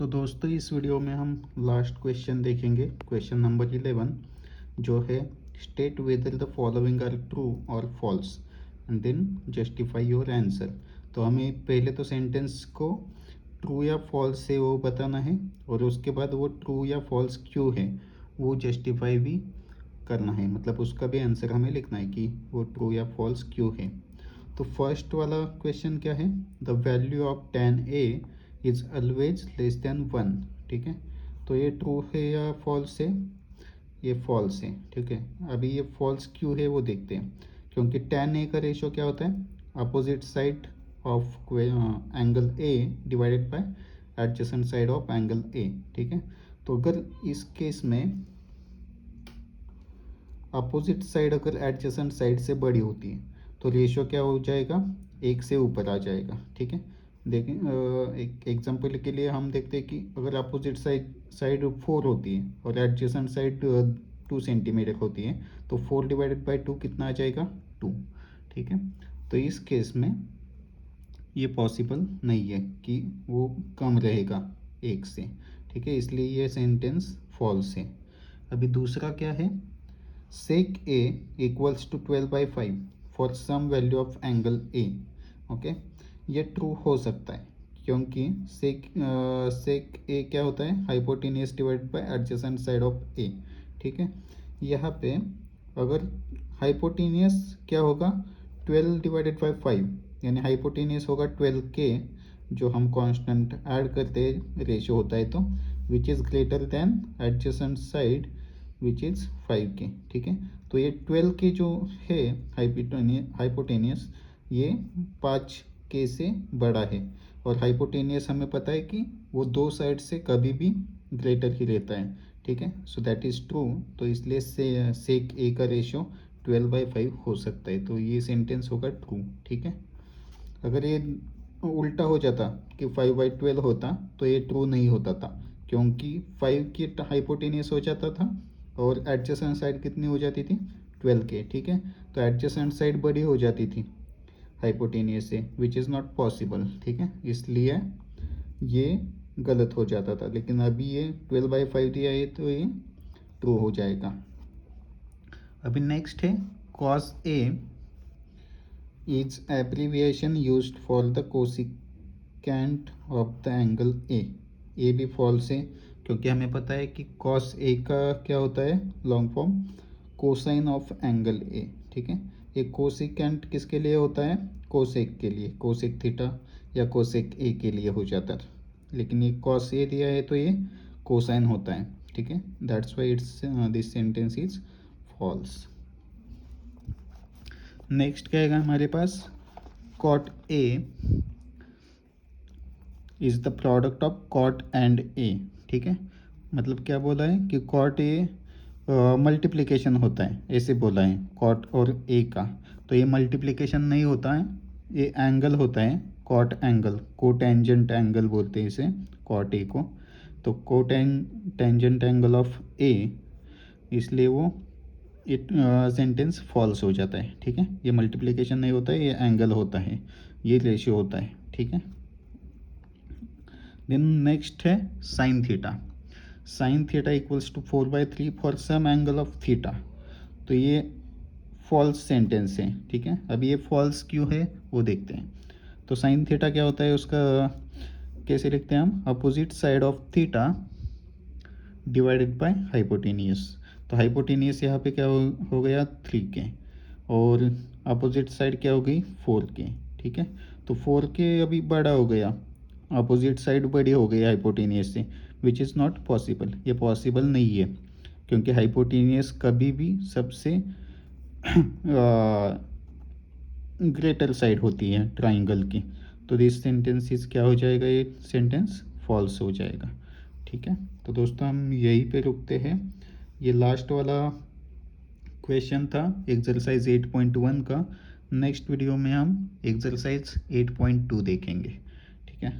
तो दोस्तों इस वीडियो में हम लास्ट क्वेश्चन देखेंगे, क्वेश्चन नंबर 11, जो है state whether the following are true और false and then justify your answer. तो हमें पहले तो सेंटेंस को ट्रू या फॉल्स है वो बताना है और उसके बाद वो ट्रू या फॉल्स क्यों है वो जस्टिफाई भी करना है, मतलब उसका भी आंसर हमें लिखना है कि वो ट्रू या फॉल्स क्यों है। तो फर्स्ट वाला क्वेश्चन क्या है, the value of tan a is always less than 1। ठीक है, तो ये ट्रू है या फॉल्स है? ये फॉल्स है। ठीक है, अभी ये फॉल्स क्यों है वो देखते हैं। क्योंकि tan a का रेशो क्या होता है, opposite side of angle a divided by adjacent side of angle a। ठीक है, तो अगर इस केस में अपोजिट साइड अगर एडजेसेंट साइड से बड़ी होती है तो रेशियो क्या हो जाएगा, एक से ऊपर आ जाएगा। ठीक है, देखें एक एग्जांपल के लिए हम देखते हैं कि अगर अपोजिट साइड 4 होती है और एडजेसेंट साइड 2 सेंटीमीटर होती है तो 4 डिवाइडेड बाय 2 कितना आ जाएगा, 2। ठीक है, तो इस केस में ये पॉसिबल नहीं है कि वो कम रहेगा एक से। ठीक है, इसलिए ये सेंटेंस फॉल्स है। अभी दूसरा क्या है, sec a equals to 12/5 for some value of angle a। Okay, ये ट्रू हो सकता है क्योंकि sec a क्या होता है, hypotenuse divided by adjacent side of a। ठीक है, यहाँ पे अगर हाइपोटेनियस क्या होगा, 12 डिवाइडेड बाय 5, यानी हाइपोटेनियस होगा 12k, जो हम कांस्टेंट ऐड करते हैं रेशियो होता है तो, which is greater than adjacent side which is 5k। ठीक है, तो ये 12k जो है हाइपोटेनियस, ये 5k से बड़ा है और हाइपोटेनियस हमें पता है कि वो दो साइड से कभी भी ग्रेटर ही रहता है। ठीक है, सो दैट इज़ ट्रू। तो इसलिए सेक ए का रेशियो 12/5 हो सकता है, तो ये सेंटेंस होगा ट्रू। ठीक है, अगर ये उल्टा हो जाता कि 5/12 होता तो ये ट्रू नहीं होता था, क्योंकि 5 की हाइपोटेनियस हो जाता था और एडजेसेंट साइड कितनी हो जाती थी, 12k। ठीक है, तो एडजेसेंट साइड बड़ी हो जाती थी हाइपोटेनियस से, विच इज़ नॉट पॉसिबल। ठीक है, इसलिए ये गलत हो जाता था, लेकिन अभी ये 12/5 दिया है तो ये ट्रू हो जाएगा। अभी नेक्स्ट है cos a is abbreviation used for the cosecant of the angle a। ये भी फॉल्स है क्योंकि हमें पता है कि cos a का क्या होता है, long form cosine of angle a। ठीक है, ये कोसिकेंट किसके लिए होता है, कोसेक के लिए, कोसेक थीटा या कोसेक a के लिए हो जाता है, लेकिन ये cos a दिया है तो ये कोसाइन होता है। ठीक है, that's why it's this sentence is false. Next क्या है हमारे पास, cot a is the product of cot and a। ठीक है, मतलब क्या बोला है कि cot a मल्टीप्लिकेशन होता है, ऐसे बोला है cot और a का। तो ये मल्टीप्लिकेशन नहीं होता है, ये एंगल होता है, cot एंगल, कोटेंजेंट एंगल बोलते हैं इसे, cot a को। तो कोटेंजेंट एंगल ऑफ a, इसलिए वो सेंटेंस फॉल्स हो जाता है। ठीक है, ये मल्टीप्लिकेशन नहीं होता है, ये एंगल होता है, ये रेशियो होता है। ठीक है, देन नेक्स्ट है sine theta. Sine theta equals to 4/3 for some angle of theta. तो ये फॉल्स सेंटेंस है। ठीक है, अभी ये फॉल्स क्यों है वो देखते हैं। तो साइन थीटा क्या होता है, उसका कैसे लिखते हैं हम, opposite side of theta divided by hypotenuse. तो हाइपोटेनियस यहाँ पे क्या हो गया, 3k, और अपोजिट साइड क्या हो गई, 4k। ठीक है, तो 4k अभी बड़ा हो गया, अपोजिट साइड बड़ी हो गई हाइपोटेनियस से, विच इज़ नॉट पॉसिबल। ये पॉसिबल नहीं है क्योंकि हाइपोटेनियस कभी भी सबसे ग्रेटर साइड होती है ट्राइंगल की। तो दिस सेंटेंस क्या हो जाएगा, ये सेंटेंस फॉल्स हो जाएगा। ठीक है, तो दोस्तों हम यहीं पे रुकते हैं। ये लास्ट वाला क्वेश्चन था एक्सरसाइज 8.1 का। नेक्स्ट वीडियो में हम एक्सरसाइज 8.2 देखेंगे। ठीक है।